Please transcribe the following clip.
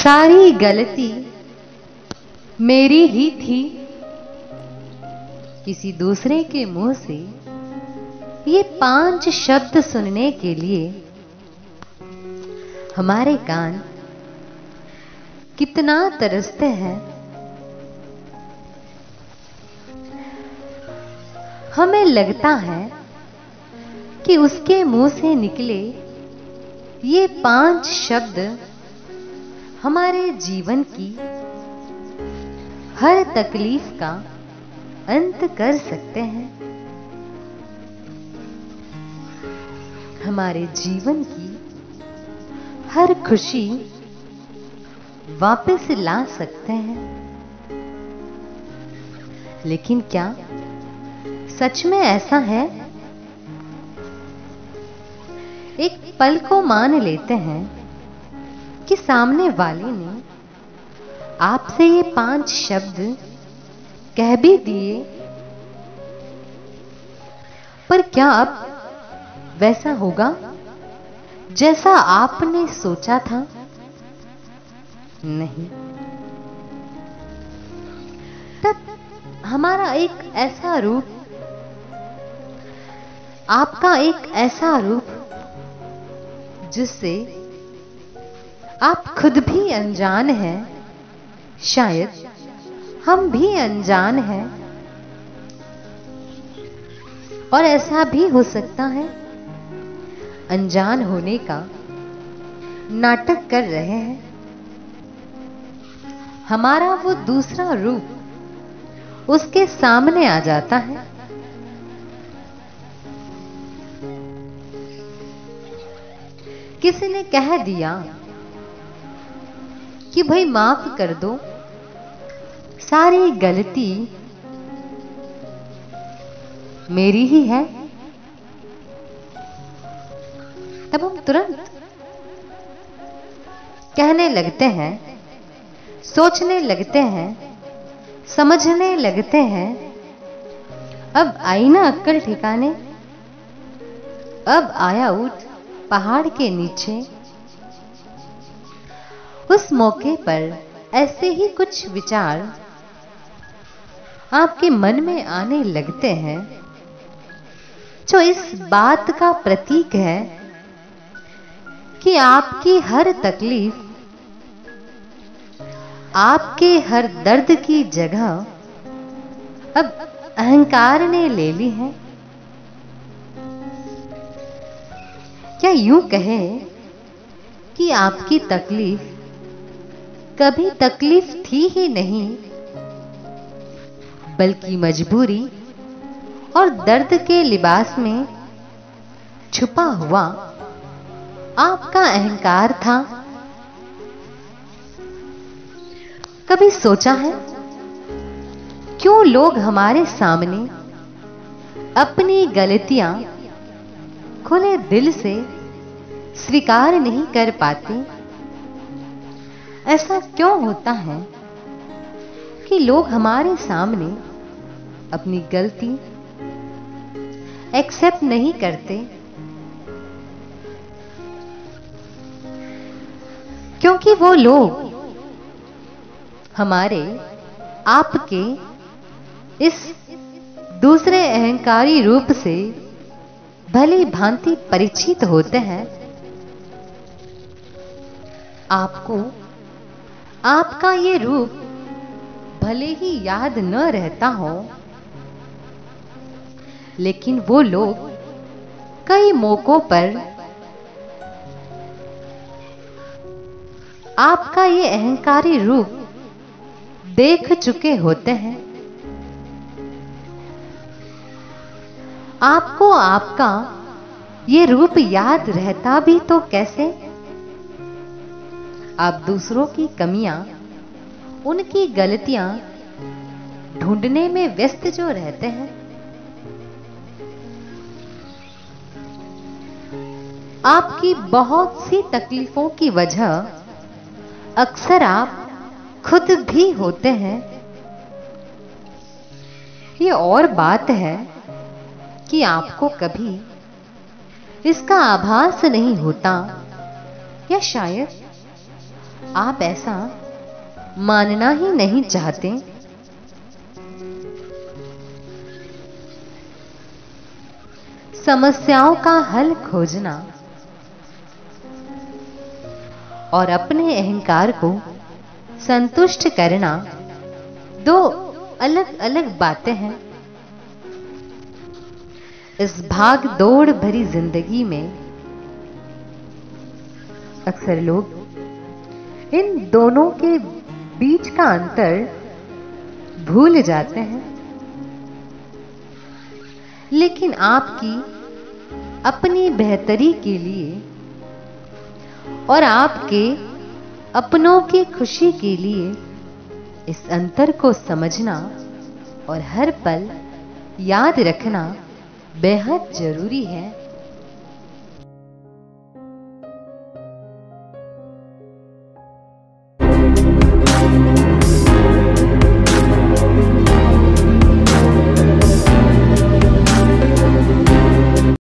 सारी गलती मेरी ही थी। किसी दूसरे के मुंह से ये 5 शब्द सुनने के लिए हमारे कान कितना तरसते हैं। हमें लगता है कि उसके मुंह से निकले ये 5 शब्द हमारे जीवन की हर तकलीफ का अंत कर सकते हैं, हमारे जीवन की हर खुशी वापस ला सकते हैं। लेकिन क्या सच में ऐसा है? एक पल को मान लेते हैं कि सामने वाले ने आपसे ये 5 शब्द कह भी दिए, पर क्या अब वैसा होगा जैसा आपने सोचा था? नहीं। तब हमारा एक ऐसा रूप, आपका एक ऐसा रूप जिससे आप खुद भी अनजान हैं, शायद हम भी अनजान हैं, और ऐसा भी हो सकता है अनजान होने का नाटक कर रहे हैं। हमारा वो दूसरा रूप उसके सामने आ जाता है। किसी ने कह दिया कि भाई माफ कर दो, सारी गलती मेरी ही है। तब हम तुरंत कहने लगते हैं, सोचने लगते हैं, समझने लगते हैं, अब आई ना अक्ल ठिकाने, अब आया ऊंट पहाड़ के नीचे। उस मौके पर ऐसे ही कुछ विचार आपके मन में आने लगते हैं जो इस बात का प्रतीक है कि आपकी हर तकलीफ, आपके हर दर्द की जगह अब अहंकार ने ले ली है। क्या यूं कहें कि आपकी तकलीफ कभी तकलीफ थी ही नहीं, बल्कि मजबूरी और दर्द के लिबास में छुपा हुआ आपका अहंकार था। कभी सोचा है क्यों लोग हमारे सामने अपनी गलतियां खुले दिल से स्वीकार नहीं कर पाते? ऐसा क्यों होता है कि लोग हमारे सामने अपनी गलती एक्सेप्ट नहीं करते? क्योंकि वो लोग हमारे, आपके इस दूसरे अहंकारी रूप से भली भांति परिचित होते हैं। आपको आपका ये रूप भले ही याद न रहता हो, लेकिन वो लोग कई मौकों पर आपका ये अहंकारी रूप देख चुके होते हैं। आपको आपका ये रूप याद रहता भी तो कैसे? आप दूसरों की कमियां, उनकी गलतियां ढूंढने में व्यस्त जो रहते हैं। आपकी बहुत सी तकलीफों की वजह अक्सर आप खुद भी होते हैं। ये और बात है कि आपको कभी इसका आभास नहीं होता, या शायद आप ऐसा मानना ही नहीं चाहते। समस्याओं का हल खोजना और अपने अहंकार को संतुष्ट करना दो अलग अलग बातें हैं। इस भाग दौड़ भरी जिंदगी में अक्सर लोग इन दोनों के बीच का अंतर भूल जाते हैं। लेकिन आपकी अपनी बेहतरी के लिए और आपके अपनों की खुशी के लिए इस अंतर को समझना और हर पल याद रखना बेहद जरूरी है।